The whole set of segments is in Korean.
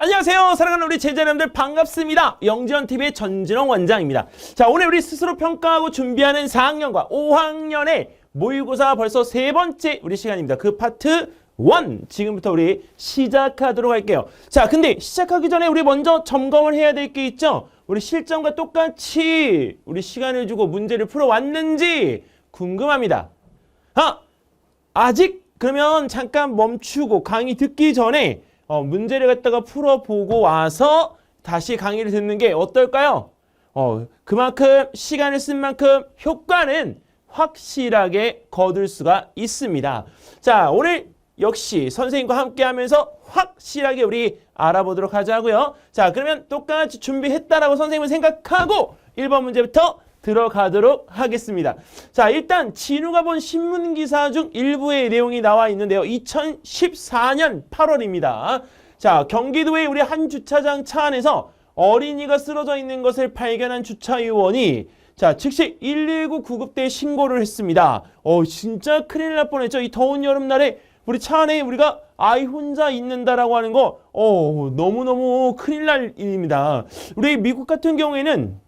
안녕하세요. 사랑하는 우리 제자님들 반갑습니다. 영지원TV의 전진홍 원장입니다. 자, 오늘 우리 스스로 평가하고 준비하는 4학년과 5학년의 모의고사 벌써 세 번째 우리 시간입니다. 그 파트 1 지금부터 우리 시작하도록 할게요. 자, 근데 시작하기 전에 우리 먼저 점검을 해야 될 게 있죠. 우리 실전과 똑같이 우리 시간을 주고 문제를 풀어왔는지 궁금합니다. 아직 그러면 잠깐 멈추고 강의 듣기 전에 문제를 갖다가 풀어보고 와서 다시 강의를 듣는 게 어떨까요? 그만큼 시간을 쓴 만큼 효과는 확실하게 거둘 수가 있습니다. 자, 오늘 역시 선생님과 함께 하면서 확실하게 우리 알아보도록 하자고요. 자, 그러면 똑같이 준비했다라고 선생님은 생각하고 1번 문제부터 들어가도록 하겠습니다. 자, 일단 진우가 본 신문기사 중 일부의 내용이 나와 있는데요. 2014년 8월입니다. 자, 경기도의 우리 한 주차장 차 안에서 어린이가 쓰러져 있는 것을 발견한 주차요원이 자, 즉시 119 구급대에 신고를 했습니다. 진짜 큰일 날 뻔했죠. 이 더운 여름날에 우리 차 안에 우리가 아이 혼자 있는다라고 하는 거 너무너무 큰일 날 일입니다. 우리 미국 같은 경우에는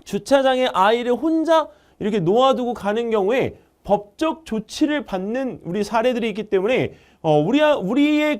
주차장에 아이를 혼자 이렇게 놓아두고 가는 경우에 법적 조치를 받는 우리 사례들이 있기 때문에 우리의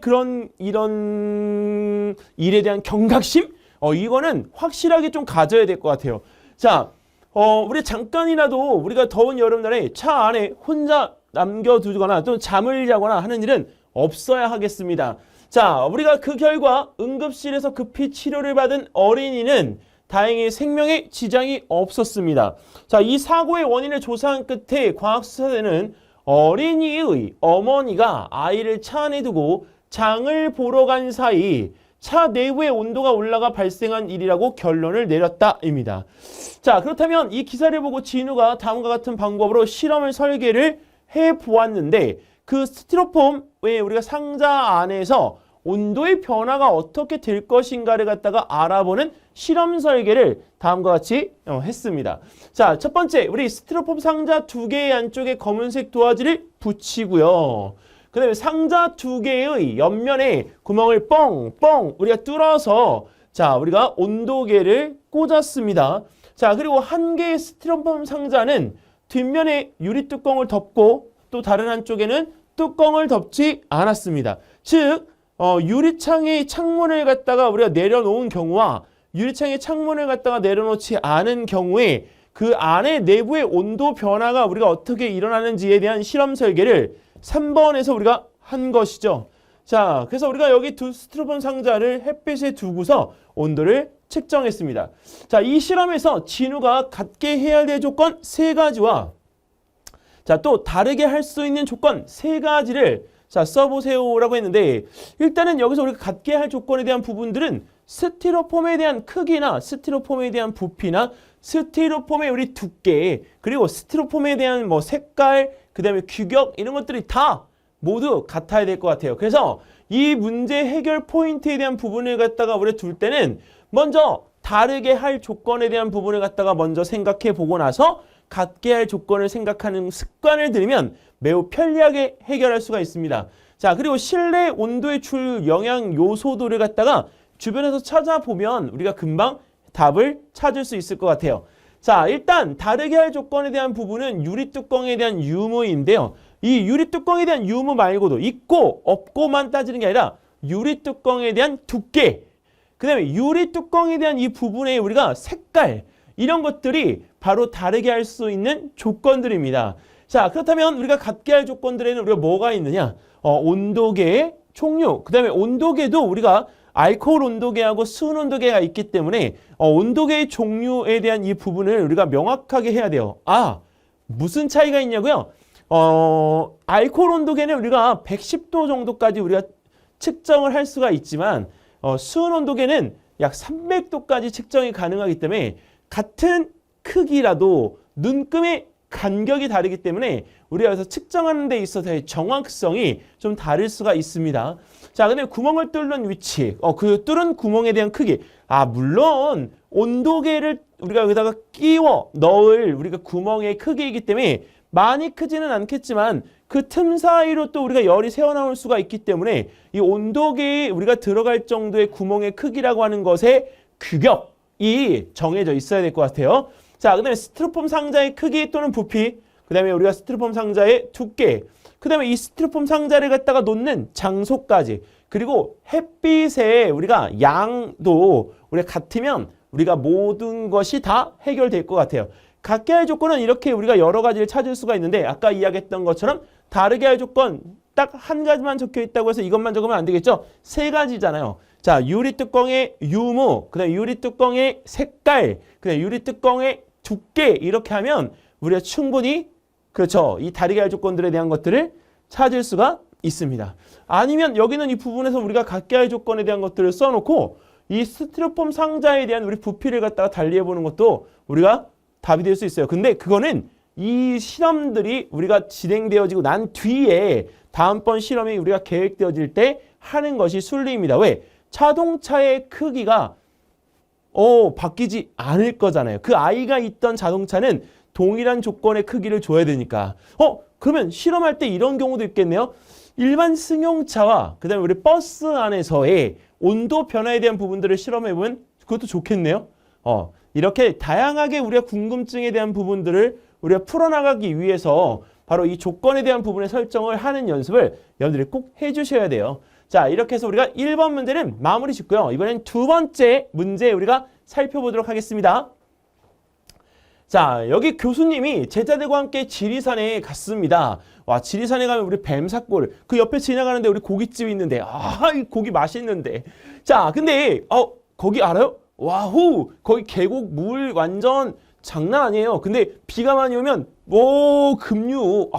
이런 일에 대한 경각심? 이거는 확실하게 좀 가져야 될 것 같아요. 자, 우리 잠깐이라도 우리가 더운 여름날에 차 안에 혼자 남겨두거나 또 잠을 자거나 하는 일은 없어야 하겠습니다. 자, 우리가 그 결과 응급실에서 급히 치료를 받은 어린이는 다행히 생명에 지장이 없었습니다. 자, 이 사고의 원인을 조사한 끝에 과학수사대는 어린이의 어머니가 아이를 차 안에 두고 장을 보러 간 사이 차 내부의 온도가 올라가 발생한 일이라고 결론을 내렸다입니다. 자, 그렇다면 이 기사를 보고 진우가 다음과 같은 방법으로 실험을 설계를 해보았는데 그 스티로폼의 우리가 상자 안에서 온도의 변화가 어떻게 될 것인가를 갖다가 알아보는 실험 설계를 다음과 같이 했습니다. 자, 첫 번째, 우리 스티로폼 상자 2개의 안쪽에 검은색 도화지를 붙이고요. 그 다음에 상자 2개의 옆면에 구멍을 뻥뻥 우리가 뚫어서 자, 우리가 온도계를 꽂았습니다. 자, 그리고 한 개의 스티로폼 상자는 뒷면에 유리 뚜껑을 덮고 또 다른 한쪽에는 뚜껑을 덮지 않았습니다. 즉, 유리창의 창문을 갖다가 우리가 내려놓은 경우와 유리창의 창문을 갖다가 내려놓지 않은 경우에 그 안에 내부의 온도 변화가 우리가 어떻게 일어나는지에 대한 실험 설계를 3번에서 우리가 한 것이죠. 자, 그래서 우리가 여기 두 스티로폼 상자를 햇빛에 두고서 온도를 측정했습니다. 자, 이 실험에서 진우가 갖게 해야 될 조건 3가지와 자, 또 다르게 할 수 있는 조건 3가지를 자, 써보세요라고 했는데 일단은 여기서 우리가 갖게 할 조건에 대한 부분들은 스티로폼에 대한 크기나 스티로폼에 대한 부피나 스티로폼의 우리 두께 그리고 스티로폼에 대한 뭐 색깔 그 다음에 규격 이런 것들이 다 모두 같아야 될 것 같아요. 그래서 이 문제 해결 포인트에 대한 부분을 갖다가 우리가 둘 때는 먼저 다르게 할 조건에 대한 부분을 갖다가 먼저 생각해 보고 나서 갖게 할 조건을 생각하는 습관을 들이면 매우 편리하게 해결할 수가 있습니다. 자, 그리고 실내 온도에 줄 영향 요소들을 갖다가 주변에서 찾아보면 우리가 금방 답을 찾을 수 있을 것 같아요. 자, 일단 다르게 할 조건에 대한 부분은 유리 뚜껑에 대한 유무인데요. 이 유리 뚜껑에 대한 유무 말고도 있고 없고만 따지는 게 아니라 유리 뚜껑에 대한 두께, 그 다음에 유리 뚜껑에 대한 이 부분에 우리가 색깔 이런 것들이 바로 다르게 할 수 있는 조건들입니다. 자, 그렇다면 우리가 갖게 할 조건들에는 우리가 뭐가 있느냐? 온도계의 종류, 그 다음에 온도계도 우리가 알코올 온도계하고 수은 온도계가 있기 때문에 온도계의 종류에 대한 이 부분을 우리가 명확하게 해야 돼요. 무슨 차이가 있냐고요? 알코올 온도계는 우리가 110도 정도까지 우리가 측정을 할 수가 있지만 수은 온도계는 약 300도까지 측정이 가능하기 때문에 같은 크기라도 눈금의 간격이 다르기 때문에 우리가 여기서 측정하는 데 있어서의 정확성이 좀 다를 수가 있습니다. 자, 근데 구멍을 뚫는 위치, 그 뚫은 구멍에 대한 크기. 물론 온도계를 우리가 여기다가 끼워 넣을 우리가 구멍의 크기이기 때문에 많이 크지는 않겠지만 그 틈 사이로 또 우리가 열이 새어나올 수가 있기 때문에 이 온도계에 우리가 들어갈 정도의 구멍의 크기라고 하는 것의 규격이 정해져 있어야 될 것 같아요. 자, 그 다음에 스티로폼 상자의 크기 또는 부피, 그 다음에 우리가 스티로폼 상자의 두께, 그 다음에 이 스티로폼 상자를 갖다가 놓는 장소까지, 그리고 햇빛의 우리가 양도 우리가 같으면 우리가 모든 것이 다 해결될 것 같아요. 같게 할 조건은 이렇게 우리가 여러 가지를 찾을 수가 있는데 아까 이야기했던 것처럼 다르게 할 조건 딱 한 가지만 적혀 있다고 해서 이것만 적으면 안 되겠죠? 세 가지잖아요. 자, 유리 뚜껑의 유무, 그다음에 유리 뚜껑의 색깔, 그다음에 유리 뚜껑의 두께 이렇게 하면 우리가 충분히 그렇죠. 이 다르게 할 조건들에 대한 것들을 찾을 수가 있습니다. 아니면 여기는 이 부분에서 우리가 같게 할 조건에 대한 것들을 써놓고 이 스티로폼 상자에 대한 우리 부피를 갖다가 달리해 보는 것도 우리가 답이 될 수 있어요. 근데 그거는 이 실험들이 우리가 진행되어지고 난 뒤에 다음번 실험이 우리가 계획되어질 때 하는 것이 순리입니다. 왜? 자동차의 크기가 바뀌지 않을 거잖아요. 그 아이가 있던 자동차는 동일한 조건의 크기를 줘야 되니까. 그러면 실험할 때 이런 경우도 있겠네요. 일반 승용차와 그다음에 우리 버스 안에서의 온도 변화에 대한 부분들을 실험해보면 그것도 좋겠네요. 이렇게 다양하게 우리가 궁금증에 대한 부분들을 우리가 풀어나가기 위해서 바로 이 조건에 대한 부분의 설정을 하는 연습을 여러분들이 꼭 해주셔야 돼요. 자, 이렇게 해서 우리가 1번 문제는 마무리 짓고요. 이번엔 두 번째 문제 우리가 살펴보도록 하겠습니다. 자, 여기 교수님이 제자들과 함께 지리산에 갔습니다. 와, 지리산에 가면 우리 뱀사골, 그 옆에 지나가는데 우리 고깃집이 있는데, 이 고기 맛있는데. 자, 근데, 거기 알아요? 와후, 거기 계곡 물 완전 장난 아니에요. 근데 비가 많이 오면, 급류.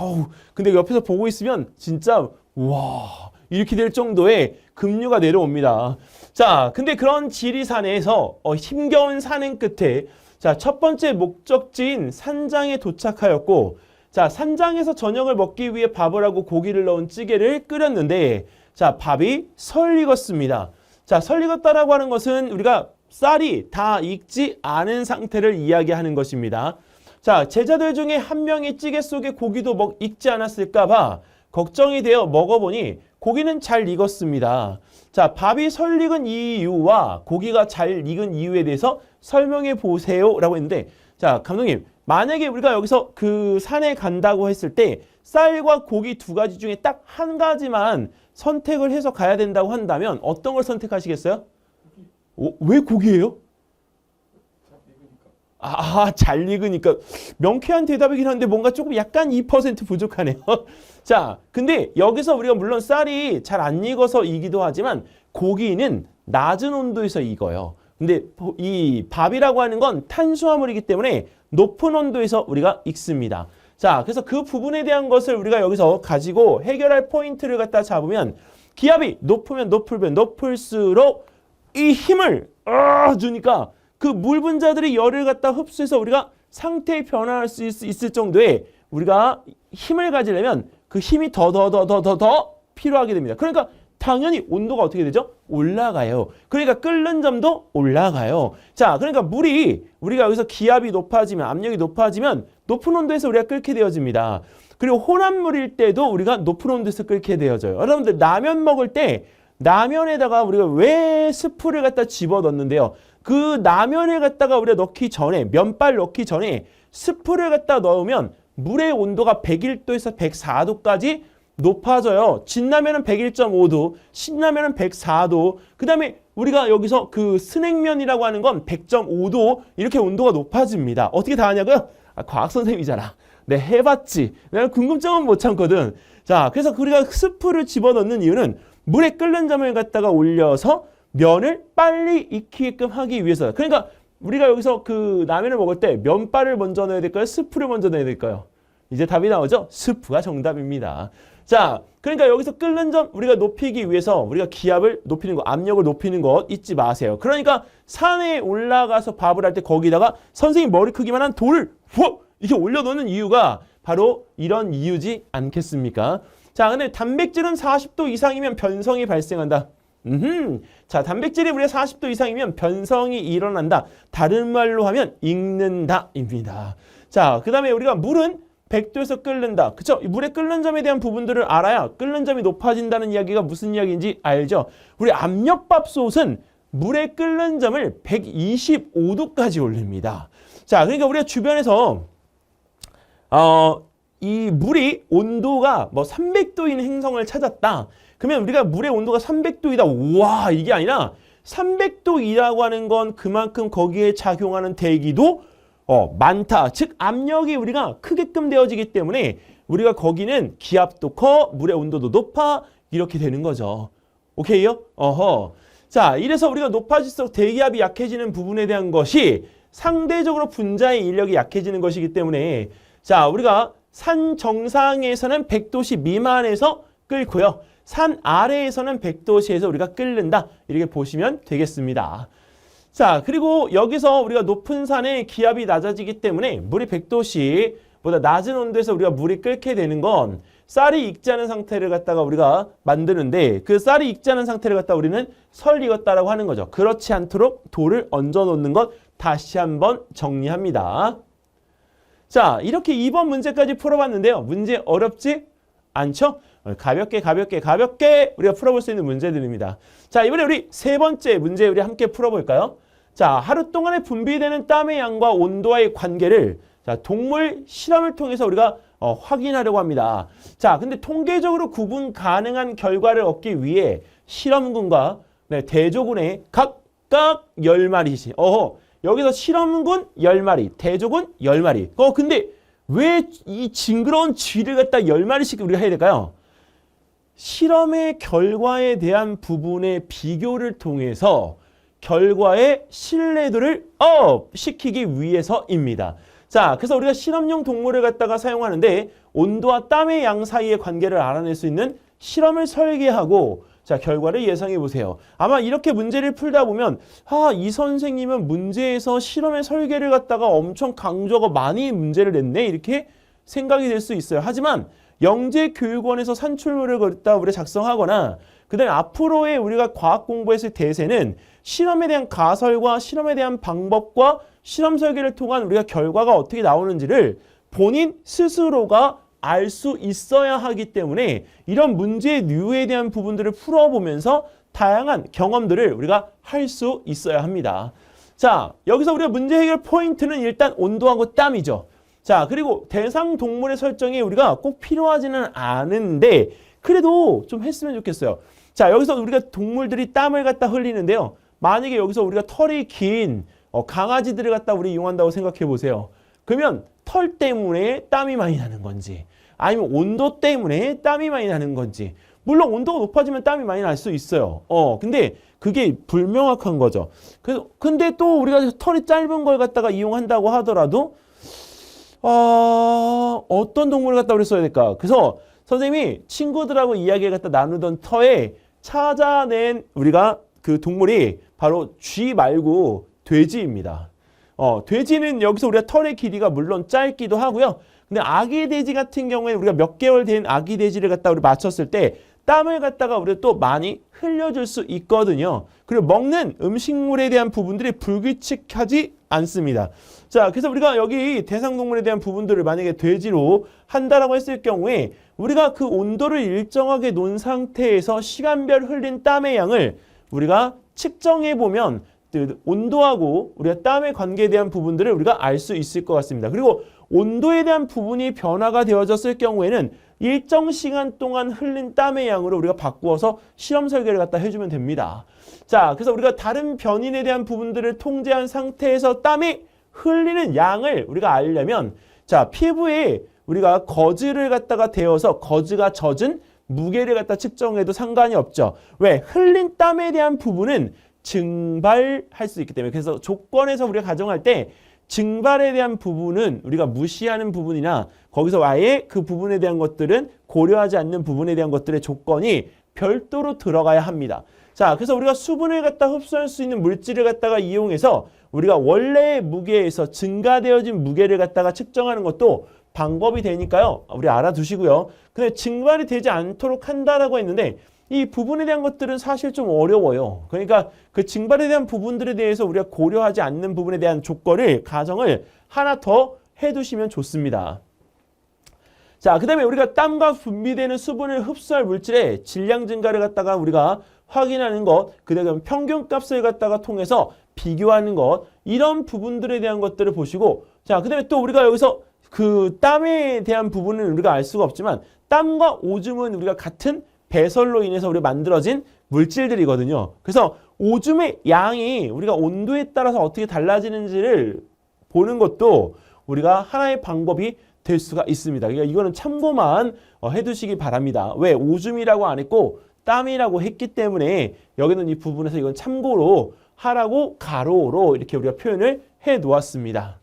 근데 옆에서 보고 있으면 진짜, 와, 이렇게 될 정도의 급류가 내려옵니다. 자, 근데 그런 지리산에서 힘겨운 산행 끝에 자, 첫 번째 목적지인 산장에 도착하였고, 자, 산장에서 저녁을 먹기 위해 밥을 하고 고기를 넣은 찌개를 끓였는데, 자, 밥이 설익었습니다. 자, 설익었다라고 하는 것은 우리가 쌀이 다 익지 않은 상태를 이야기하는 것입니다. 자, 제자들 중에 한 명이 찌개 속에 고기도 익지 않았을까봐 걱정이 되어 먹어보니 고기는 잘 익었습니다. 자, 밥이 설익은 이유와 고기가 잘 익은 이유에 대해서 설명해 보세요 라고 했는데, 자, 감독님, 만약에 우리가 여기서 그 산에 간다고 했을 때 쌀과 고기 두 가지 중에 딱 한 가지만 선택을 해서 가야 된다고 한다면 어떤 걸 선택하시겠어요? 왜 고기예요? 잘 익으니까. 명쾌한 대답이긴 한데 뭔가 조금 약간 2% 부족하네요. 자, 근데 여기서 우리가 물론 쌀이 잘 안 익어서이기도 하지만 고기는 낮은 온도에서 익어요. 근데 이 밥이라고 하는 건 탄수화물이기 때문에 높은 온도에서 우리가 익습니다. 자, 그래서 그 부분에 대한 것을 우리가 여기서 가지고 해결할 포인트를 갖다 잡으면 기압이 높으면 높을수록 이 힘을 주니까 그 물 분자들이 열을 갖다 흡수해서 우리가 상태의 변화할 수 있을 정도의 우리가 힘을 가지려면 그 힘이 더 필요하게 됩니다. 그러니까 당연히 온도가 어떻게 되죠? 올라가요. 그러니까 끓는 점도 올라가요. 자, 그러니까 물이 우리가 여기서 기압이 높아지면, 압력이 높아지면 높은 온도에서 우리가 끓게 되어집니다. 그리고 혼합물일 때도 우리가 높은 온도에서 끓게 되어져요. 여러분들 라면 먹을 때 라면에다가 우리가 왜 스프를 갖다 집어 넣는데요. 그 라면을 갖다가 우리가 넣기 전에, 면발 넣기 전에 스프를 갖다 넣으면 물의 온도가 101도에서 104도까지 높아져요. 진라면은 101.5도, 신라면은 104도, 그 다음에 우리가 여기서 그 스낵면이라고 하는 건 100.5도 이렇게 온도가 높아집니다. 어떻게 다 하냐고요? 과학 선생님이잖아. 네, 해봤지. 내가 궁금증은 못 참거든. 자, 그래서 우리가 스프를 집어넣는 이유는 물에 끓는 점을 갖다가 올려서 면을 빨리 익히게끔 하기 위해서. 그러니까 우리가 여기서 그 라면을 먹을 때 면발을 먼저 넣어야 될까요? 스프를 먼저 넣어야 될까요? 이제 답이 나오죠? 스프가 정답입니다. 자, 그러니까 여기서 끓는 점 우리가 높이기 위해서 우리가 기압을 높이는 거, 압력을 높이는 것 잊지 마세요. 그러니까 산에 올라가서 밥을 할 때 거기다가 선생님 머리 크기만한 돌을 이렇게 올려놓는 이유가 바로 이런 이유지 않겠습니까? 자, 근데 단백질은 40도 이상이면 변성이 발생한다. 자, 단백질이 우리가 40도 이상이면 변성이 일어난다. 다른 말로 하면 익는다입니다. 자, 그 다음에 우리가 물은 100도에서 끓는다. 그쵸? 물의 끓는 점에 대한 부분들을 알아야 끓는 점이 높아진다는 이야기가 무슨 이야기인지 알죠? 우리 압력밥솥은 물의 끓는 점을 125도까지 올립니다. 자, 그러니까 우리가 주변에서 이 물이 온도가 뭐 300도인 행성을 찾았다. 그러면 우리가 물의 온도가 300도이다. 와, 이게 아니라 300도이라고 하는 건 그만큼 거기에 작용하는 대기도 많다. 즉 압력이 우리가 크게끔 되어지기 때문에 우리가 거기는 기압도 커, 물의 온도도 높아 이렇게 되는 거죠. 오케이요? 어허. 자, 이래서 우리가 높아질수록 대기압이 약해지는 부분에 대한 것이 상대적으로 분자의 인력이 약해지는 것이기 때문에 자, 우리가 산 정상에서는 100도씨 미만에서 끓고요. 산 아래에서는 100도씨에서 우리가 끓는다. 이렇게 보시면 되겠습니다. 자, 그리고 여기서 우리가 높은 산에 기압이 낮아지기 때문에 물이 100도씨보다 낮은 온도에서 우리가 물이 끓게 되는 건 쌀이 익지 않은 상태를 갖다가 우리가 만드는데 그 쌀이 익지 않은 상태를 갖다 우리는 설 익었다라고 하는 거죠. 그렇지 않도록 돌을 얹어 놓는 것 다시 한번 정리합니다. 자, 이렇게 2번 문제까지 풀어봤는데요. 문제 어렵지 않죠? 가볍게 우리가 풀어볼 수 있는 문제들입니다. 자, 이번에 우리 세 번째 문제 우리 함께 풀어볼까요? 자, 하루 동안에 분비되는 땀의 양과 온도와의 관계를 자, 동물 실험을 통해서 우리가 확인하려고 합니다. 자, 근데 통계적으로 구분 가능한 결과를 얻기 위해 실험군과 대조군의 각각 10마리씩 여기서 실험군 10마리, 대조군 10마리. 근데 왜 이 징그러운 쥐를 갖다 10마리씩 우리가 해야 될까요? 실험의 결과에 대한 부분의 비교를 통해서 결과의 신뢰도를 시키기 위해서입니다. 자, 그래서 우리가 실험용 동물을 갖다가 사용하는데 온도와 땀의 양 사이의 관계를 알아낼 수 있는 실험을 설계하고 자, 결과를 예상해 보세요. 아마 이렇게 문제를 풀다 보면 이 선생님은 문제에서 실험의 설계를 갖다가 엄청 강조하고 많이 문제를 냈네 이렇게 생각이 될 수 있어요. 하지만 영재교육원에서 산출물을 갖다 우리가 작성하거나 그 다음에 앞으로의 우리가 과학 공부했을 대세는 실험에 대한 가설과 실험에 대한 방법과 실험 설계를 통한 우리가 결과가 어떻게 나오는지를 본인 스스로가 알 수 있어야 하기 때문에 이런 문제의 류에 대한 부분들을 풀어보면서 다양한 경험들을 우리가 할 수 있어야 합니다. 자, 여기서 우리가 문제 해결 포인트는 일단 온도하고 땀이죠. 자, 그리고 대상 동물의 설정이 우리가 꼭 필요하지는 않은데 그래도 좀 했으면 좋겠어요. 자, 여기서 우리가 동물들이 땀을 갖다 흘리는데요. 만약에 여기서 우리가 털이 긴 강아지들을 갖다 우리 이용한다고 생각해 보세요. 그러면 털 때문에 땀이 많이 나는 건지 아니면 온도 때문에 땀이 많이 나는 건지 물론 온도가 높아지면 땀이 많이 날 수 있어요. 근데 그게 불명확한 거죠. 근데 또 우리가 털이 짧은 걸 갖다가 이용한다고 하더라도 어떤 동물을 갖다 우리 써야 될까? 그래서 선생님이 친구들하고 이야기를 갖다 나누던 터에 찾아낸 우리가 그 동물이 바로 쥐 말고 돼지입니다. 돼지는 여기서 우리가 털의 길이가 물론 짧기도 하고요. 근데 아기 돼지 같은 경우에 우리가 몇 개월 된 아기 돼지를 갖다 우리 맞췄을 때 땀을 갖다가 우리가 또 많이 흘려줄 수 있거든요. 그리고 먹는 음식물에 대한 부분들이 불규칙하지 않습니다. 자, 그래서 우리가 여기 대상동물에 대한 부분들을 만약에 돼지로 한다라고 했을 경우에 우리가 그 온도를 일정하게 놓은 상태에서 시간별 흘린 땀의 양을 우리가 측정해 보면 온도하고 우리가 땀의 관계에 대한 부분들을 우리가 알 수 있을 것 같습니다. 그리고 온도에 대한 부분이 변화가 되어졌을 경우에는 일정 시간 동안 흘린 땀의 양으로 우리가 바꾸어서 실험 설계를 갖다 해주면 됩니다. 자, 그래서 우리가 다른 변인에 대한 부분들을 통제한 상태에서 땀이 흘리는 양을 우리가 알려면 자, 피부에 우리가 거즈를 갖다가 대어서 거즈가 젖은 무게를 갖다 측정해도 상관이 없죠. 왜? 흘린 땀에 대한 부분은 증발할 수 있기 때문에 그래서 조건에서 우리가 가정할 때 증발에 대한 부분은 우리가 무시하는 부분이나 거기서 아예 그 부분에 대한 것들은 고려하지 않는 부분에 대한 것들의 조건이 별도로 들어가야 합니다. 자, 그래서 우리가 수분을 갖다 흡수할 수 있는 물질을 갖다가 이용해서 우리가 원래의 무게에서 증가되어진 무게를 갖다가 측정하는 것도 방법이 되니까요. 우리 알아두시고요. 근데 증발이 되지 않도록 한다라고 했는데 이 부분에 대한 것들은 사실 좀 어려워요. 그러니까 그 증발에 대한 부분들에 대해서 우리가 고려하지 않는 부분에 대한 조건을 가정을 하나 더 해두시면 좋습니다. 자, 그 다음에 우리가 땀과 분비되는 수분을 흡수할 물질의 질량 증가를 갖다가 우리가 확인하는 것, 그 다음에 평균값을 갖다가 통해서 비교하는 것, 이런 부분들에 대한 것들을 보시고, 자, 그 다음에 또 우리가 여기서 그 땀에 대한 부분은 우리가 알 수가 없지만 땀과 오줌은 우리가 같은 배설로 인해서 우리가 만들어진 물질들이거든요. 그래서 오줌의 양이 우리가 온도에 따라서 어떻게 달라지는지를 보는 것도 우리가 하나의 방법이 될 수가 있습니다. 그러니까 이거는 참고만 해두시기 바랍니다. 왜? 오줌이라고 안 했고 땀이라고 했기 때문에 여기는 이 부분에서 이건 참고로 하라고 가로로 이렇게 우리가 표현을 해 놓았습니다.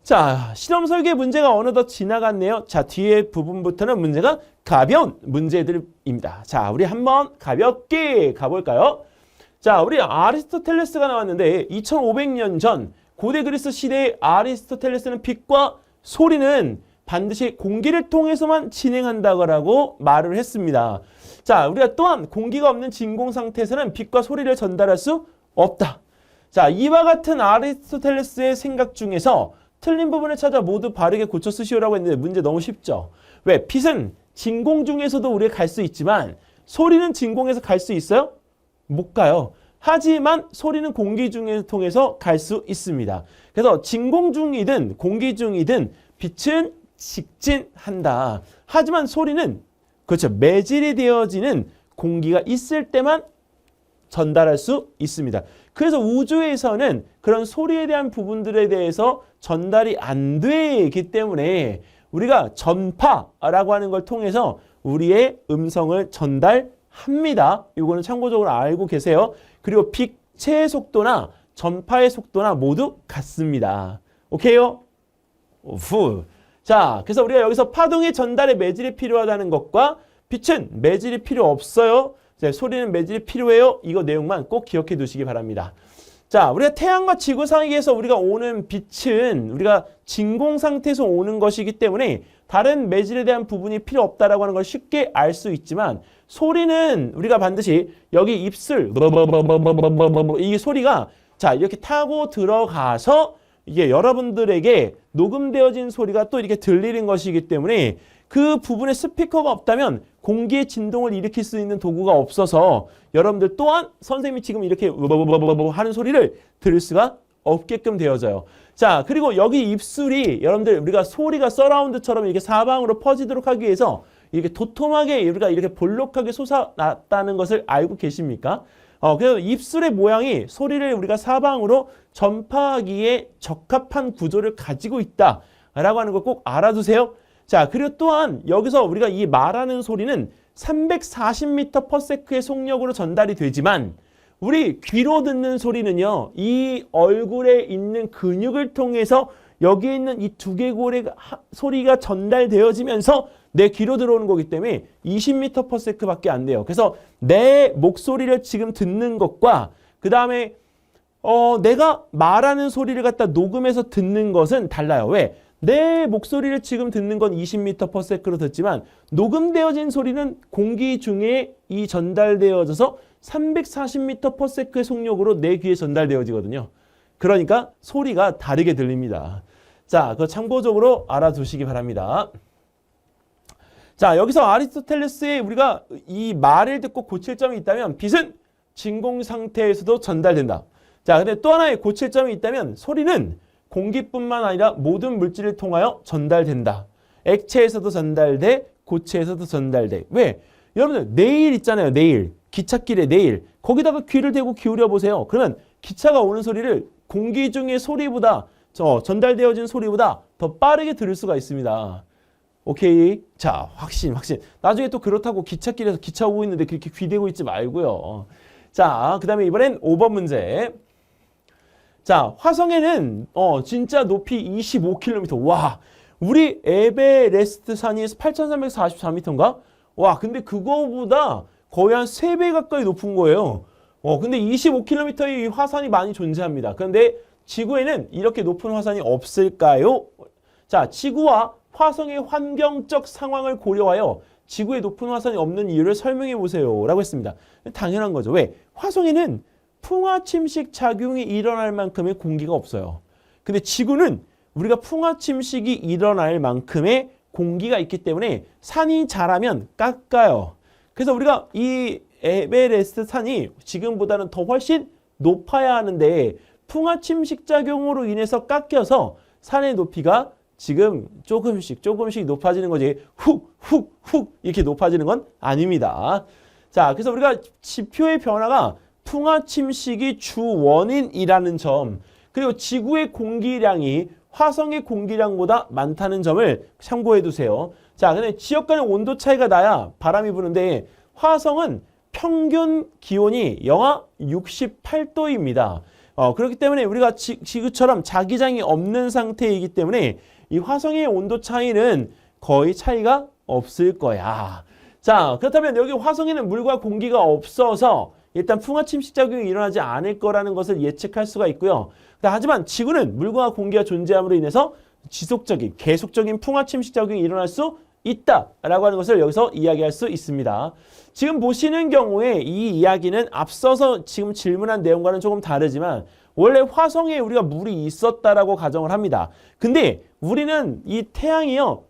자, 실험 설계 문제가 어느덧 지나갔네요. 자, 뒤에 부분부터는 문제가 가벼운 문제들입니다. 자, 우리 한번 가볍게 가볼까요? 자, 우리 아리스토텔레스가 나왔는데 2500년 전 고대 그리스 시대의 아리스토텔레스는 빛과 소리는 반드시 공기를 통해서만 진행한다고 말을 했습니다. 자, 우리가 또한 공기가 없는 진공 상태에서는 빛과 소리를 전달할 수 없다. 자, 이와 같은 아리스토텔레스의 생각 중에서 틀린 부분을 찾아 모두 바르게 고쳐 쓰시오라고 했는데 문제 너무 쉽죠. 왜? 빛은 진공 중에서도 우리가 갈 수 있지만 소리는 진공에서 갈 수 있어요? 못 가요. 하지만 소리는 공기 중에 통해서 갈 수 있습니다. 그래서 진공 중이든 공기 중이든 빛은 직진한다. 하지만 소리는 그렇죠. 매질이 되어지는 공기가 있을 때만 전달할 수 있습니다. 그래서 우주에서는 그런 소리에 대한 부분들에 대해서 전달이 안 되기 때문에 우리가 전파라고 하는 걸 통해서 우리의 음성을 전달합니다. 이거는 참고적으로 알고 계세요. 그리고 빛의 속도나 전파의 속도나 모두 같습니다. 오케이요? 후. 자, 그래서 우리가 여기서 파동의 전달에 매질이 필요하다는 것과 빛은 매질이 필요 없어요. 자, 소리는 매질이 필요해요. 이거 내용만 꼭 기억해 두시기 바랍니다. 자, 우리가 태양과 지구 사이에서 우리가 오는 빛은 우리가 진공 상태에서 오는 것이기 때문에 다른 매질에 대한 부분이 필요 없다라고 하는 걸 쉽게 알 수 있지만 소리는 우리가 반드시 여기 입술 이 소리가 자, 이렇게 타고 들어가서 이게 여러분들에게 녹음되어진 소리가 또 이렇게 들리는 것이기 때문에 그 부분에 스피커가 없다면 공기의 진동을 일으킬 수 있는 도구가 없어서 여러분들 또한 선생님이 지금 이렇게 하는 소리를 들을 수가 없게끔 되어져요. 자, 그리고 여기 입술이 여러분들 우리가 소리가 서라운드처럼 이렇게 사방으로 퍼지도록 하기 위해서 이렇게 도톰하게 우리가 이렇게 볼록하게 솟아났다는 것을 알고 계십니까? 그래서 입술의 모양이 소리를 우리가 사방으로 전파하기에 적합한 구조를 가지고 있다라고 하는 거 꼭 알아두세요. 자, 그리고 또한 여기서 우리가 이 말하는 소리는 340m/s의 속력으로 전달이 되지만 우리 귀로 듣는 소리는요, 이 얼굴에 있는 근육을 통해서 여기에 있는 이 두개골의 소리가 전달되어지면서 내 귀로 들어오는 거기 때문에 20m/s밖에 안 돼요. 그래서 내 목소리를 지금 듣는 것과 그 다음에 내가 말하는 소리를 갖다 녹음해서 듣는 것은 달라요. 왜? 내 목소리를 지금 듣는 건 20m/s로 듣지만 녹음되어진 소리는 공기 중에 이 전달되어져서 340m/s의 속력으로 내 귀에 전달되어지거든요. 그러니까 소리가 다르게 들립니다. 자, 그거 참고적으로 알아두시기 바랍니다. 자, 여기서 아리스토텔레스의 우리가 이 말을 듣고 고칠 점이 있다면 빛은 진공 상태에서도 전달된다. 자, 근데 또 하나의 고칠 점이 있다면 소리는 공기뿐만 아니라 모든 물질을 통하여 전달된다. 액체에서도 전달돼, 고체에서도 전달돼. 왜? 여러분들 내일 있잖아요. 내일. 기찻길에 내일. 거기다가 귀를 대고 기울여 보세요. 그러면 기차가 오는 소리를 공기 중의 소리보다 전달되어진 소리보다 더 빠르게 들을 수가 있습니다. 오케이? 자, 확신. 나중에 또 그렇다고 기찻길에서 기차 오고 있는데 그렇게 귀 대고 있지 말고요. 자, 그 다음에 이번엔 5번 문제. 자, 화성에는 진짜 높이 25km. 와, 우리 에베레스트 산이 8,344m인가? 와, 근데 그거보다 거의 한 3배 가까이 높은 거예요. 근데 25km의 화산이 많이 존재합니다. 그런데 지구에는 이렇게 높은 화산이 없을까요? 자, 지구와 화성의 환경적 상황을 고려하여 지구에 높은 화산이 없는 이유를 설명해 보세요. 라고 했습니다. 당연한 거죠. 왜? 화성에는 풍화 침식 작용이 일어날 만큼의 공기가 없어요. 근데 지구는 우리가 풍화 침식이 일어날 만큼의 공기가 있기 때문에 산이 자라면 깎아요. 그래서 우리가 이 에베레스트 산이 지금보다는 더 훨씬 높아야 하는데 풍화침식 작용으로 인해서 깎여서 산의 높이가 지금 조금씩 높아지는 거지 훅 이렇게 높아지는 건 아닙니다. 자, 그래서 우리가 지표의 변화가 풍화침식이 주 원인이라는 점, 그리고 지구의 공기량이 화성의 공기량보다 많다는 점을 참고해 두세요. 자, 근데 지역 간의 온도 차이가 나야 바람이 부는데 화성은 평균 기온이 영하 68도입니다. 그렇기 때문에 우리가 지구처럼 자기장이 없는 상태이기 때문에 이 화성의 온도 차이는 거의 차이가 없을 거야. 자, 그렇다면 여기 화성에는 물과 공기가 없어서 일단 풍화침식 작용이 일어나지 않을 거라는 것을 예측할 수가 있고요. 하지만 지구는 물과 공기가 존재함으로 인해서 지속적인, 계속적인 풍화침식 작용이 일어날 수 있다라고 하는 것을 여기서 이야기할 수 있습니다. 지금 보시는 경우에 이 이야기는 앞서서 지금 질문한 내용과는 조금 다르지만 원래 화성에 우리가 물이 있었다라고 가정을 합니다. 근데 우리는 이 태양이요,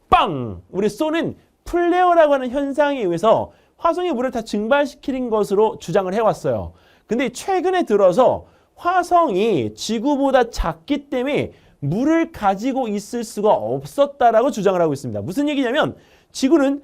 빵! 우리 쏘는 플레어라고 하는 현상에 의해서 화성의 물을 다 증발시키는 것으로 주장을 해왔어요. 근데 최근에 들어서 화성이 지구보다 작기 때문에 물을 가지고 있을 수가 없었다라고 주장을 하고 있습니다. 무슨 얘기냐면 지구는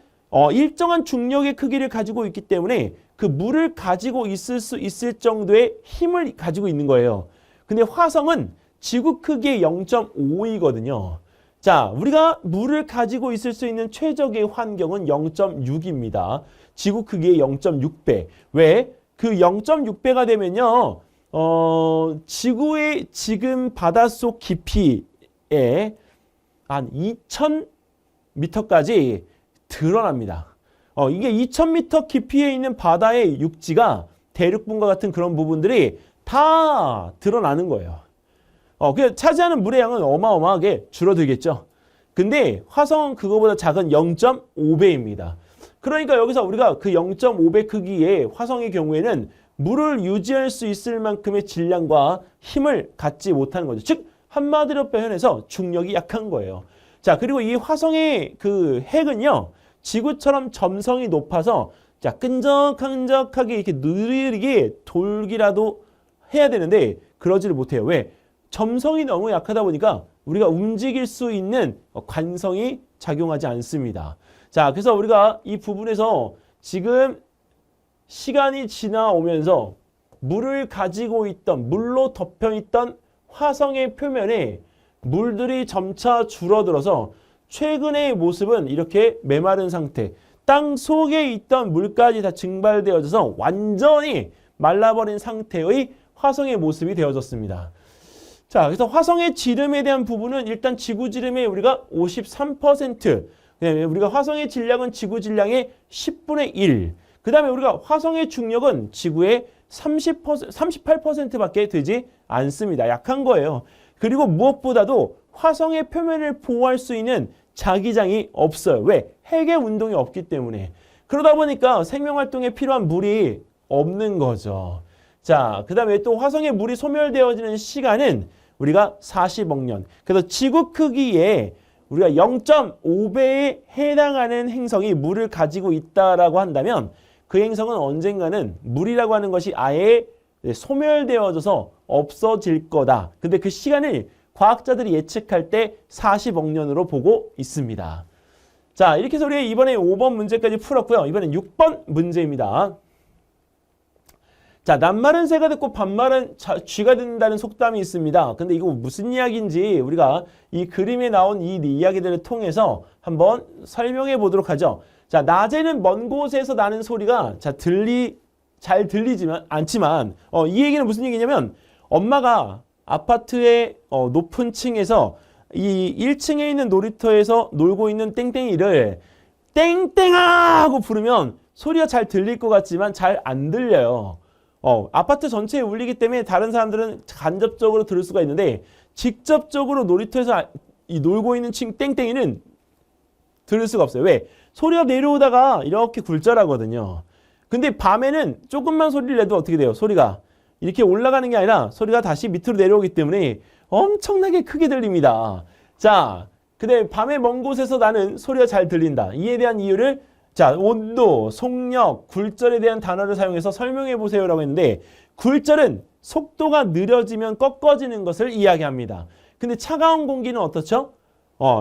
일정한 중력의 크기를 가지고 있기 때문에 그 물을 가지고 있을 수 있을 정도의 힘을 가지고 있는 거예요. 근데 화성은 지구 크기의 0.5이거든요. 자, 우리가 물을 가지고 있을 수 있는 최적의 환경은 0.6입니다. 지구 크기의 0.6배. 왜? 그 0.6배가 되면요. 지구의 지금 바닷속 깊이에 한 2,000m까지 드러납니다. 이게 2,000m 깊이에 있는 바다의 육지가 대륙분과 같은 그런 부분들이 다 드러나는 거예요. 그 차지하는 물의 양은 어마어마하게 줄어들겠죠. 근데 화성은 그거보다 작은 0.5배입니다. 그러니까 여기서 우리가 그 0.5배 크기의 화성의 경우에는 물을 유지할 수 있을 만큼의 질량과 힘을 갖지 못하는 거죠. 즉 한마디로 표현해서 중력이 약한 거예요. 자, 그리고 이 화성의 그 핵은요, 지구처럼 점성이 높아서 자 끈적끈적하게 이렇게 느리게 돌기라도 해야 되는데 그러지를 못해요. 왜? 점성이 너무 약하다 보니까 우리가 움직일 수 있는 관성이 작용하지 않습니다. 자, 그래서 우리가 이 부분에서 지금 시간이 지나오면서 물을 가지고 있던, 물로 덮여있던 화성의 표면에 물들이 점차 줄어들어서 최근의 모습은 이렇게 메마른 상태, 땅 속에 있던 물까지 다 증발되어져서 완전히 말라버린 상태의 화성의 모습이 되어졌습니다. 자, 그래서 화성의 지름에 대한 부분은 일단 지구 지름의 우리가 53%, 그다음에 우리가 화성의 질량은 지구 질량의 10분의 1, 그 다음에 우리가 화성의 중력은 지구의 38%밖에 되지 않습니다. 약한 거예요. 그리고 무엇보다도 화성의 표면을 보호할 수 있는 자기장이 없어요. 왜? 핵의 운동이 없기 때문에. 그러다 보니까 생명활동에 필요한 물이 없는 거죠. 자, 그 다음에 또 화성의 물이 소멸되어지는 시간은 우리가 40억 년. 그래서 지구 크기에 우리가 0.5배에 해당하는 행성이 물을 가지고 있다라고 한다면 그 행성은 언젠가는 물이라고 하는 것이 아예 소멸되어져서 없어질 거다. 근데 그 시간을 과학자들이 예측할 때 40억 년으로 보고 있습니다. 자, 이렇게 해서 우리가 이번에 5번 문제까지 풀었고요. 이번엔 6번 문제입니다. 자, 낱말은 새가 듣고 반말은 쥐가 듣는다는 속담이 있습니다. 근데 이거 무슨 이야기인지 우리가 이 그림에 나온 이 이야기들을 통해서 한번 설명해 보도록 하죠. 자, 낮에는 먼 곳에서 나는 소리가 잘 들리지만 않지만 이 얘기는 무슨 얘기냐면 엄마가 아파트의 높은 층에서 이 1층에 있는 놀이터에서 놀고 있는 땡땡이를 땡땡아 하고 부르면 소리가 잘 들릴 것 같지만 잘 안 들려요. 아파트 전체에 울리기 때문에 다른 사람들은 간접적으로 들을 수가 있는데 직접적으로 놀이터에서 놀고 있는 땡땡이는 들을 수가 없어요. 왜? 소리가 내려오다가 이렇게 굴절하거든요. 근데 밤에는 조금만 소리를 내도 어떻게 돼요? 소리가 이렇게 올라가는 게 아니라 소리가 다시 밑으로 내려오기 때문에 엄청나게 크게 들립니다. 자, 그다음에 밤에 먼 곳에서 나는 소리가 잘 들린다. 이에 대한 이유를 자, 온도, 속력, 굴절에 대한 단어를 사용해서 설명해 보세요라고 했는데 굴절은 속도가 느려지면 꺾어지는 것을 이야기합니다. 근데 차가운 공기는 어떻죠?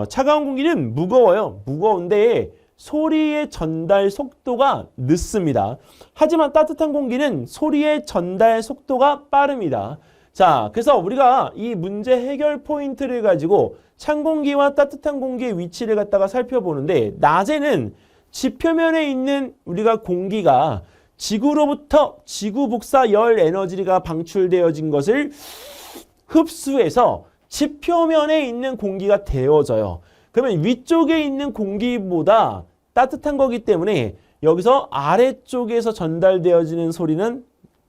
차가운 공기는 무거워요. 무거운데 소리의 전달 속도가 늦습니다. 하지만 따뜻한 공기는 소리의 전달 속도가 빠릅니다. 자, 그래서 우리가 이 문제 해결 포인트를 가지고 찬 공기와 따뜻한 공기의 위치를 갖다가 살펴보는데 낮에는 지표면에 있는 우리가 공기가 지구로부터 지구 복사 열 에너지가 방출되어진 것을 흡수해서 지표면에 있는 공기가 데워져요. 그러면 위쪽에 있는 공기보다 따뜻한 거기 때문에 여기서 아래쪽에서 전달되어지는 소리는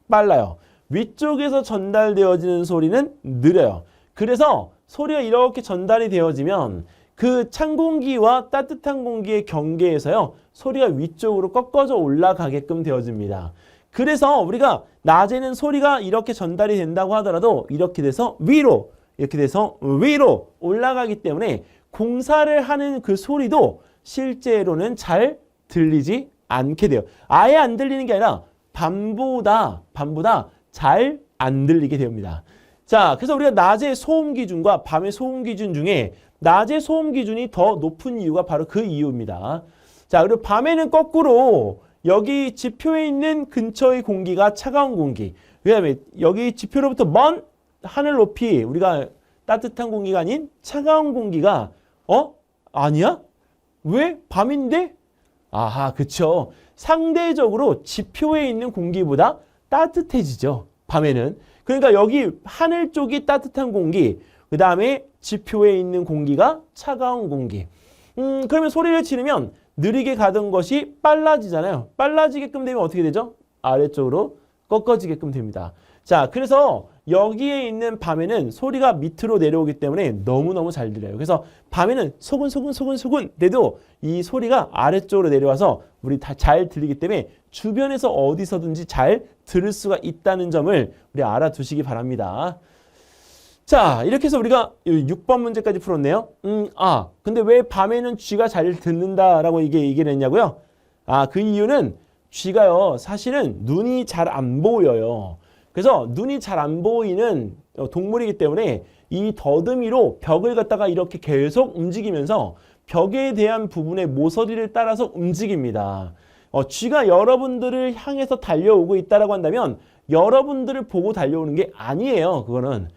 빨라요. 위쪽에서 전달되어지는 소리는 느려요. 그래서 소리가 이렇게 전달이 되어지면 그 찬 공기와 따뜻한 공기의 경계에서요. 소리가 위쪽으로 꺾어져 올라가게끔 되어집니다. 그래서 우리가 낮에는 소리가 이렇게 전달이 된다고 하더라도 이렇게 돼서 위로, 이렇게 돼서 위로 올라가기 때문에 공사를 하는 그 소리도 실제로는 잘 들리지 않게 돼요. 아예 안 들리는 게 아니라 밤보다 잘 안 들리게 됩니다. 자, 그래서 우리가 낮의 소음 기준과 밤의 소음 기준 중에 낮의 소음 기준이 더 높은 이유가 바로 그 이유입니다. 자, 그리고 밤에는 거꾸로 여기 지표에 있는 근처의 공기가 차가운 공기. 왜냐하면 여기 지표로부터 먼 하늘 높이 우리가 따뜻한 공기가 아닌 차가운 공기가 아니야? 왜? 밤인데? 아하, 그쵸. 상대적으로 지표에 있는 공기보다 따뜻해지죠. 밤에는. 그러니까 여기 하늘 쪽이 따뜻한 공기, 그 다음에 지표에 있는 공기가 차가운 공기. 그러면 소리를 지르면 느리게 가던 것이 빨라지잖아요. 빨라지게끔 되면 어떻게 되죠? 아래쪽으로 꺾어지게끔 됩니다. 자, 그래서 여기에 있는 밤에는 소리가 밑으로 내려오기 때문에 너무너무 잘 들려요. 그래서 밤에는 소근소근 돼도 이 소리가 아래쪽으로 내려와서 우리 다 잘 들리기 때문에 주변에서 어디서든지 잘 들을 수가 있다는 점을 우리 알아두시기 바랍니다. 자, 이렇게 해서 우리가 6번 문제까지 풀었네요. 근데 왜 밤에는 쥐가 잘 듣는다라고 이게 얘기를 했냐고요? 그 이유는 쥐가요, 사실은 눈이 잘 안 보여요. 그래서 눈이 잘 안 보이는 동물이기 때문에 이 더듬이로 벽을 갖다가 이렇게 계속 움직이면서 벽에 대한 부분의 모서리를 따라서 움직입니다. 쥐가 여러분들을 향해서 달려오고 있다라고 한다면 여러분들을 보고 달려오는 게 아니에요. 그거는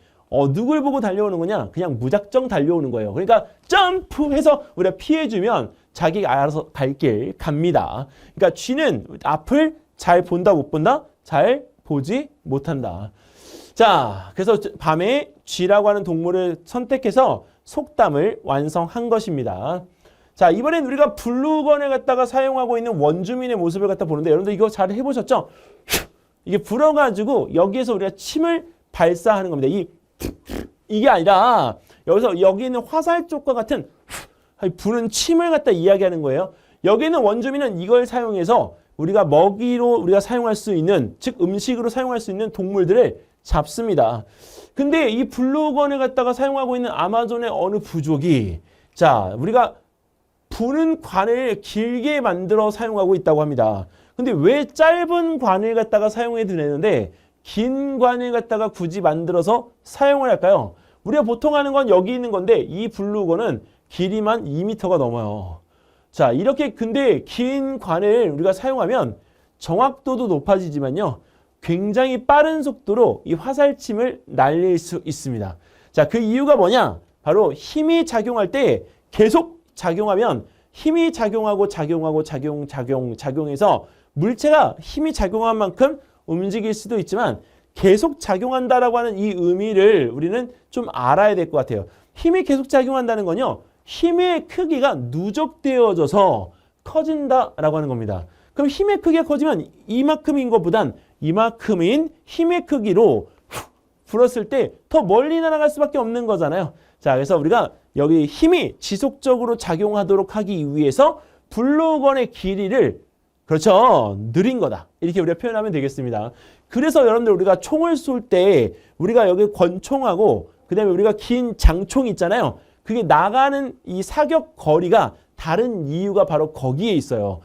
누굴 보고 달려오는 거냐? 그냥 무작정 달려오는 거예요. 그러니까 점프해서 우리가 피해주면 자기가 알아서 갈 길 갑니다. 그러니까 쥐는 앞을 잘 본다 못 본다? 잘 보지 못한다. 자, 그래서 밤에 쥐라고 하는 동물을 선택해서 속담을 완성한 것입니다. 자, 이번엔 우리가 블루건을 갖다가 사용하고 있는 원주민의 모습을 갖다 보는데 여러분들 이거 잘 해보셨죠? 이게 불어가지고 여기에서 우리가 침을 발사하는 겁니다. 이게 아니라 여기서 여기 있는 화살 쪽과 같은 부는 침을 갖다 이야기하는 거예요. 여기 있는 원주민은 이걸 사용해서 우리가 먹이로 우리가 사용할 수 있는, 즉 음식으로 사용할 수 있는 동물들을 잡습니다. 근데 이 블루건을 갖다가 사용하고 있는 아마존의 어느 부족이 자, 우리가 부는 관을 길게 만들어 사용하고 있다고 합니다. 근데 왜 짧은 관을 갖다가 사용해 드리는데 긴 관을 갖다가 굳이 만들어서 사용을 할까요? 우리가 보통 하는 건 여기 있는 건데 이 블루건은 길이만 2m가 넘어요. 자, 이렇게 근데 긴 관을 우리가 사용하면 정확도도 높아지지만요. 굉장히 빠른 속도로 이 화살침을 날릴 수 있습니다. 자, 그 이유가 뭐냐? 바로 힘이 작용할 때 계속 작용하면 힘이 작용해서 물체가 힘이 작용한 만큼 움직일 수도 있지만 계속 작용한다라고 하는 이 의미를 우리는 좀 알아야 될 것 같아요. 힘이 계속 작용한다는 건요. 힘의 크기가 누적되어져서 커진다라고 하는 겁니다. 그럼 힘의 크기가 커지면 이만큼인 것보단 이만큼인 힘의 크기로 불었을 때 더 멀리 날아갈 수밖에 없는 거잖아요. 자, 그래서 우리가 여기 힘이 지속적으로 작용하도록 하기 위해서 블루건의 길이를 그렇죠. 느린 거다. 이렇게 우리가 표현하면 되겠습니다. 그래서 여러분들 우리가 총을 쏠 때 우리가 여기 권총하고 그 다음에 우리가 긴 장총 있잖아요. 그게 나가는 이 사격거리가 다른 이유가 바로 거기에 있어요.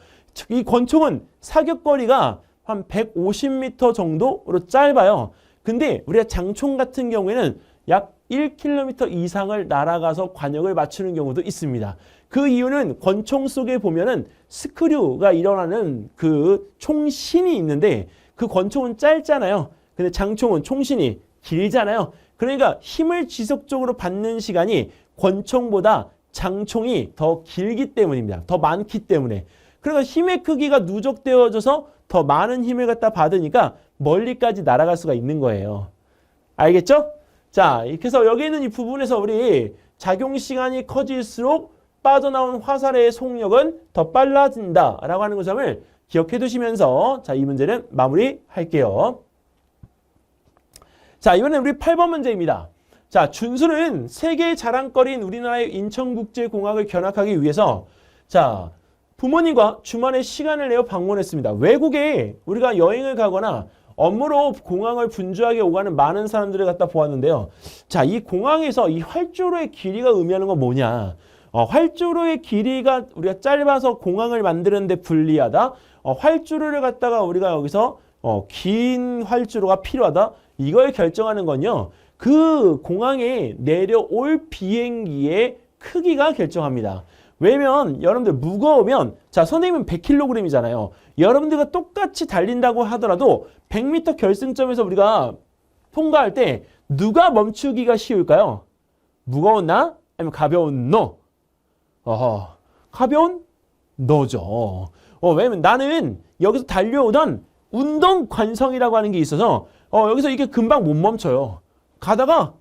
이 권총은 사격거리가 한 150m 정도로 짧아요. 근데 우리가 장총 같은 경우에는 약 1km 이상을 날아가서 관역을 맞추는 경우도 있습니다. 그 이유는 권총 속에 보면은 스크류가 일어나는 그 총신이 있는데 그 권총은 짧잖아요. 근데 장총은 총신이 길잖아요. 그러니까 힘을 지속적으로 받는 시간이 권총보다 장총이 더 길기 때문입니다. 더 많기 때문에. 그러니까 힘의 크기가 누적되어져서 더 많은 힘을 갖다 받으니까 멀리까지 날아갈 수가 있는 거예요. 알겠죠? 자, 이렇게 해서 여기 있는 이 부분에서 우리 작용 시간이 커질수록 빠져나온 화살의 속력은 더 빨라진다라고 하는 점을 기억해 두시면서 자, 이 문제는 마무리할게요. 자, 이번엔 우리 8번 문제입니다. 자, 준수는 세계의 자랑거리인 우리나라의 인천국제공항을 견학하기 위해서 자, 부모님과 주말에 시간을 내어 방문했습니다. 외국에 우리가 여행을 가거나 업무로 공항을 분주하게 오가는 많은 사람들을 갖다 보았는데요. 자, 이 공항에서 이 활주로의 길이가 의미하는 건 뭐냐? 활주로의 길이가 우리가 짧아서 공항을 만드는데 불리하다. 활주로를 갖다가 우리가 여기서 긴 활주로가 필요하다. 이걸 결정하는 건요. 그 공항에 내려올 비행기의 크기가 결정합니다. 왜냐면 여러분들 무거우면 자, 선생님은 100kg이잖아요. 여러분들과 똑같이 달린다고 하더라도 100m 결승점에서 우리가 통과할 때 누가 멈추기가 쉬울까요? 무거운 나? 아니면 가벼운 너? 가벼운 너죠. 왜냐면 나는 여기서 달려오던 운동 관성이라고 하는 게 있어서 여기서 이게 금방 못 멈춰요. 가다가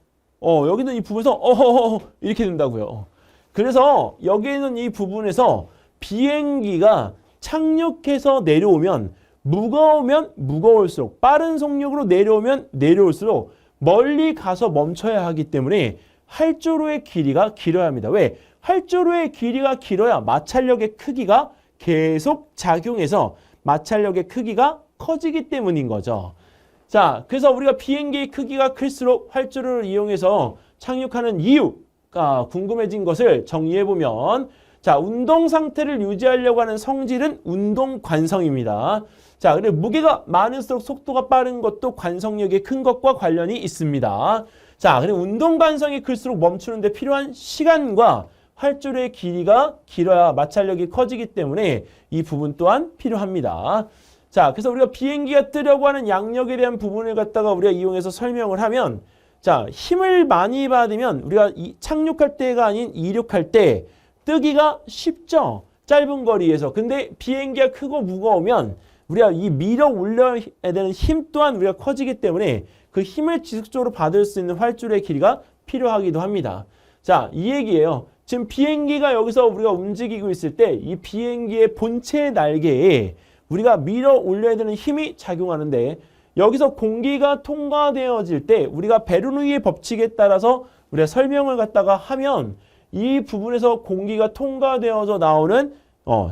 여기는 이 부분에서 이렇게 된다고요. 그래서 여기는 이 부분에서 비행기가 착륙해서 내려오면 무거우면 무거울수록 빠른 속력으로 내려오면 내려올수록 멀리 가서 멈춰야 하기 때문에 활주로의 길이가 길어야 합니다. 왜? 활주로의 길이가 길어야 마찰력의 크기가 계속 작용해서 마찰력의 크기가 커지기 때문인 거죠. 자, 그래서 우리가 비행기의 크기가 클수록 활주로를 이용해서 착륙하는 이유가 궁금해진 것을 정리해보면 자, 운동 상태를 유지하려고 하는 성질은 운동 관성입니다. 자, 그리고 무게가 많을수록 속도가 빠른 것도 관성력이 큰 것과 관련이 있습니다. 자, 그리고 운동 관성이 클수록 멈추는 데 필요한 시간과 활주로의 길이가 길어야 마찰력이 커지기 때문에 이 부분 또한 필요합니다. 자, 그래서 우리가 비행기가 뜨려고 하는 양력에 대한 부분을 갖다가 우리가 이용해서 설명을 하면 자, 힘을 많이 받으면 우리가 착륙할 때가 아닌 이륙할 때 뜨기가 쉽죠. 짧은 거리에서. 근데 비행기가 크고 무거우면 우리가 이 밀어 올려야 되는 힘 또한 우리가 커지기 때문에 그 힘을 지속적으로 받을 수 있는 활주로의 길이가 필요하기도 합니다. 자, 이 얘기예요. 지금 비행기가 여기서 우리가 움직이고 있을 때 이 비행기의 본체 날개에 우리가 밀어 올려야 되는 힘이 작용하는데 여기서 공기가 통과되어질 때 우리가 베르누이의 법칙에 따라서 우리가 설명을 갖다가 하면 이 부분에서 공기가 통과되어서 나오는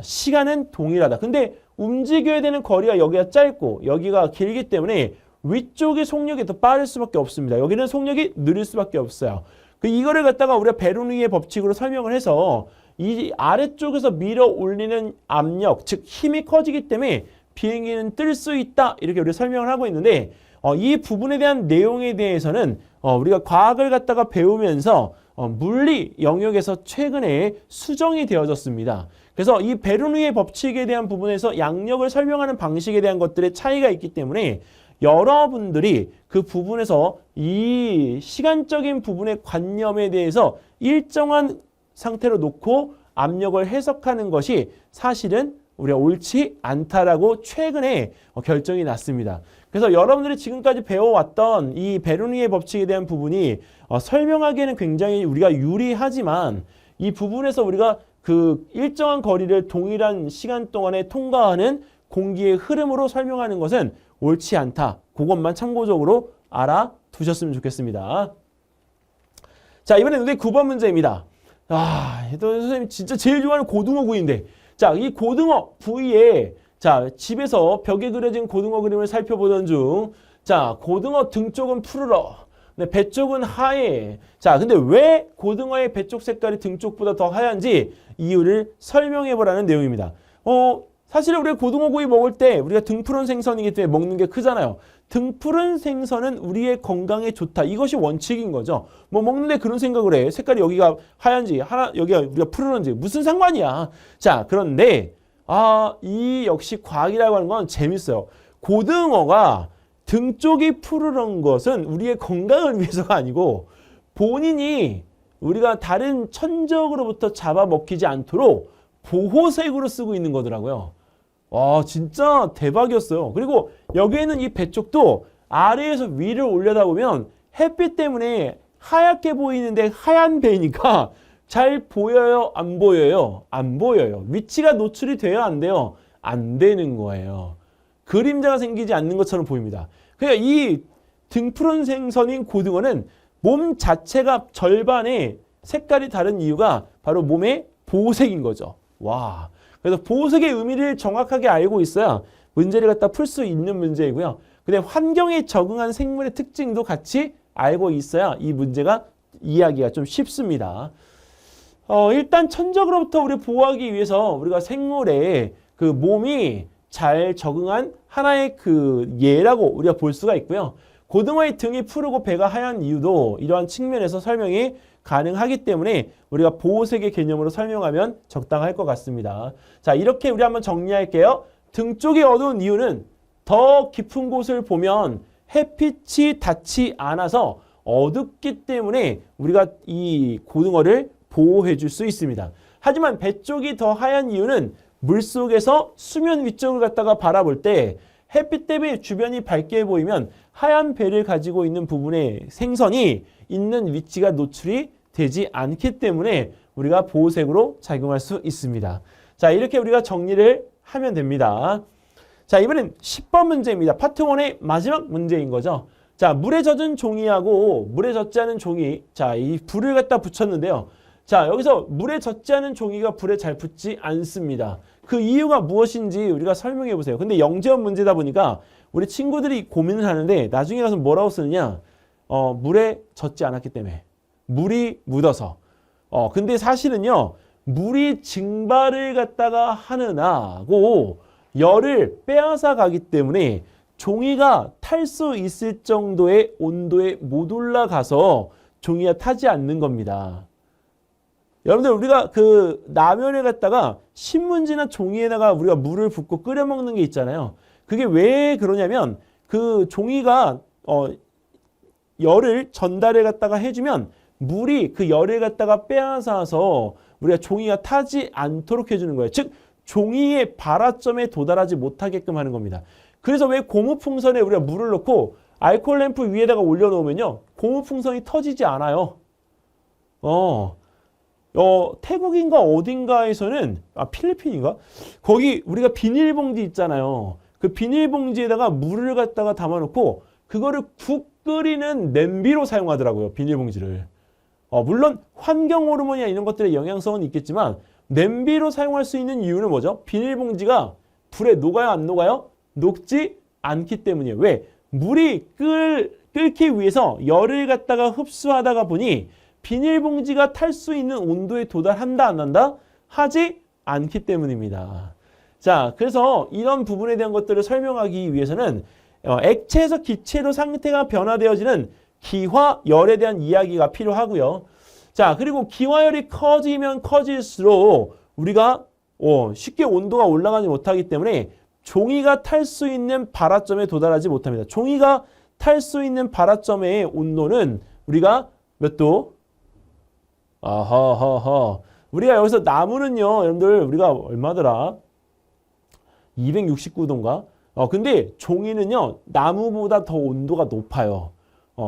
시간은 동일하다. 근데 움직여야 되는 거리가 여기가 짧고 여기가 길기 때문에 위쪽의 속력이 더 빠를 수밖에 없습니다. 여기는 속력이 느릴 수밖에 없어요. 이거를 갖다가 우리가 베르누이의 법칙으로 설명을 해서 이 아래쪽에서 밀어 올리는 압력, 즉 힘이 커지기 때문에 비행기는 뜰 수 있다. 이렇게 우리가 설명을 하고 있는데 이 부분에 대한 내용에 대해서는 우리가 과학을 갖다가 배우면서 물리 영역에서 최근에 수정이 되어졌습니다. 그래서 이 베르누이의 법칙에 대한 부분에서 양력을 설명하는 방식에 대한 것들의 차이가 있기 때문에 여러분들이 그 부분에서 이 시간적인 부분의 관념에 대해서 일정한 상태로 놓고 압력을 해석하는 것이 사실은 우리가 옳지 않다라고 최근에 결정이 났습니다. 그래서 여러분들이 지금까지 배워왔던 이 베르누이의 법칙에 대한 부분이 설명하기에는 굉장히 우리가 유리하지만 이 부분에서 우리가 그 일정한 거리를 동일한 시간 동안에 통과하는 공기의 흐름으로 설명하는 것은 옳지 않다. 그것만 참고적으로 알아두셨으면 좋겠습니다. 자, 이번엔 우리 9번 문제입니다. 또 선생님 진짜 제일 좋아하는 고등어 구이인데 자, 이 고등어 구이에 자, 집에서 벽에 그려진 고등어 그림을 살펴보던 중 자, 고등어 등 쪽은 푸르러 근데 배 쪽은 하얘. 자, 근데 왜 고등어의 배 쪽 색깔이 등 쪽보다 더 하얀지 이유를 설명해 보라는 내용입니다. 사실 우리가 고등어구이 먹을 때 우리가 등푸른 생선이기 때문에 먹는 게 크잖아요. 등푸른 생선은 우리의 건강에 좋다. 이것이 원칙인 거죠. 뭐 먹는데 그런 생각을 해. 색깔이 여기가 하얀지 여기가 우리가 푸른지 무슨 상관이야. 자, 그런데 이 역시 과학이라고 하는 건 재밌어요. 고등어가 등 쪽이 푸르른 것은 우리의 건강을 위해서가 아니고 본인이 우리가 다른 천적으로부터 잡아먹히지 않도록 보호색으로 쓰고 있는 거더라고요. 와, 진짜 대박이었어요. 그리고 여기에는 이 배 쪽도 아래에서 위를 올려다 보면 햇빛 때문에 하얗게 보이는데 하얀 배니까 잘 보여요? 안 보여요? 안 보여요. 위치가 노출이 돼요? 안 돼요? 안 되는 거예요. 그림자가 생기지 않는 것처럼 보입니다. 그러니까 이 등푸른 생선인 고등어는 몸 자체가 절반의 색깔이 다른 이유가 바로 몸의 보호색인 거죠. 와. 그래서 보호색의 의미를 정확하게 알고 있어야 문제를 갖다 풀 수 있는 문제이고요. 근데 환경에 적응한 생물의 특징도 같이 알고 있어야 이 문제가 이해하기가 좀 쉽습니다. 일단 천적으로부터 우리 보호하기 위해서 우리가 생물의 그 몸이 잘 적응한 하나의 그 예라고 우리가 볼 수가 있고요. 고등어의 등이 푸르고 배가 하얀 이유도 이러한 측면에서 설명이 가능하기 때문에 우리가 보호색의 개념으로 설명하면 적당할 것 같습니다. 자, 이렇게 우리 한번 정리할게요. 등 쪽이 어두운 이유는 더 깊은 곳을 보면 햇빛이 닿지 않아서 어둡기 때문에 우리가 이 고등어를 보호해 줄 수 있습니다. 하지만 배 쪽이 더 하얀 이유는 물속에서 수면 위쪽을 갖다가 바라볼 때 햇빛 때문에 주변이 밝게 보이면 하얀 배를 가지고 있는 부분의 생선이 있는 위치가 노출이 되지 않기 때문에 우리가 보호색으로 작용할 수 있습니다. 자, 이렇게 우리가 정리를 하면 됩니다. 자, 이번엔 10번 문제입니다. 파트 1의 마지막 문제인 거죠. 자, 물에 젖은 종이하고 물에 젖지 않은 종이. 자, 이 불을 갖다 붙였는데요. 자, 여기서 물에 젖지 않은 종이가 불에 잘 붙지 않습니다. 그 이유가 무엇인지 우리가 설명해 보세요. 근데 영재원 문제다 보니까 우리 친구들이 고민을 하는데 나중에 가서 뭐라고 쓰느냐? 물에 젖지 않았기 때문에. 물이 묻어서. 근데 사실은요. 물이 증발을 갖다가 하느냐고 열을 빼앗아 가기 때문에 종이가 탈 수 있을 정도의 온도에 못 올라가서 종이가 타지 않는 겁니다. 여러분들 우리가 그 라면을 갖다가 신문지나 종이에다가 우리가 물을 붓고 끓여 먹는 게 있잖아요. 그게 왜 그러냐면 그 종이가 열을 전달을 갖다가 해주면 물이 그 열을 갖다가 빼앗아서 우리가 종이가 타지 않도록 해주는 거예요. 즉 종이의 발화점에 도달하지 못하게끔 하는 겁니다. 그래서 왜 고무풍선에 우리가 물을 넣고 알코올 램프 위에다가 올려놓으면요. 고무풍선이 터지지 않아요. 태국인가 어딘가에서는 필리핀인가? 거기 우리가 비닐봉지 있잖아요. 그 비닐봉지에다가 물을 갖다가 담아놓고 그거를 국 끓이는 냄비로 사용하더라고요. 비닐봉지를. 물론 환경 호르몬이나 이런 것들의 영향성은 있겠지만 냄비로 사용할 수 있는 이유는 뭐죠? 비닐봉지가 불에 녹아요? 안 녹아요? 녹지 않기 때문이에요. 왜? 물이 끓기 위해서 열을 갖다가 흡수하다가 보니 비닐봉지가 탈 수 있는 온도에 도달한다 안 한다? 하지 않기 때문입니다. 자, 그래서 이런 부분에 대한 것들을 설명하기 위해서는 액체에서 기체로 상태가 변화되어지는 기화열에 대한 이야기가 필요하고요. 자, 그리고 기화열이 커지면 커질수록 우리가 쉽게 온도가 올라가지 못하기 때문에 종이가 탈 수 있는 발화점에 도달하지 못합니다. 종이가 탈 수 있는 발화점의 온도는 우리가 몇 도? 우리가 여기서 나무는요, 여러분들, 우리가 얼마더라? 269도인가? 근데 종이는요, 나무보다 더 온도가 높아요.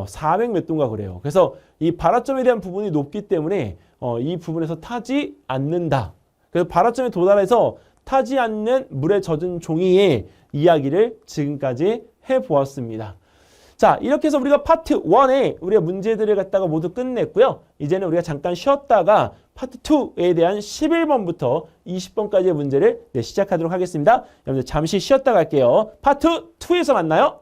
400 몇 도인가 그래요. 그래서 이 발화점에 대한 부분이 높기 때문에 이 부분에서 타지 않는다. 그래서 발화점에 도달해서 타지 않는 물에 젖은 종이의 이야기를 지금까지 해보았습니다. 자, 이렇게 해서 우리가 파트 1에 우리가 문제들을 갖다가 모두 끝냈고요. 이제는 우리가 잠깐 쉬었다가 파트 2에 대한 11번부터 20번까지의 문제를 시작하도록 하겠습니다. 여러분들 잠시 쉬었다 갈게요. 파트 2에서 만나요.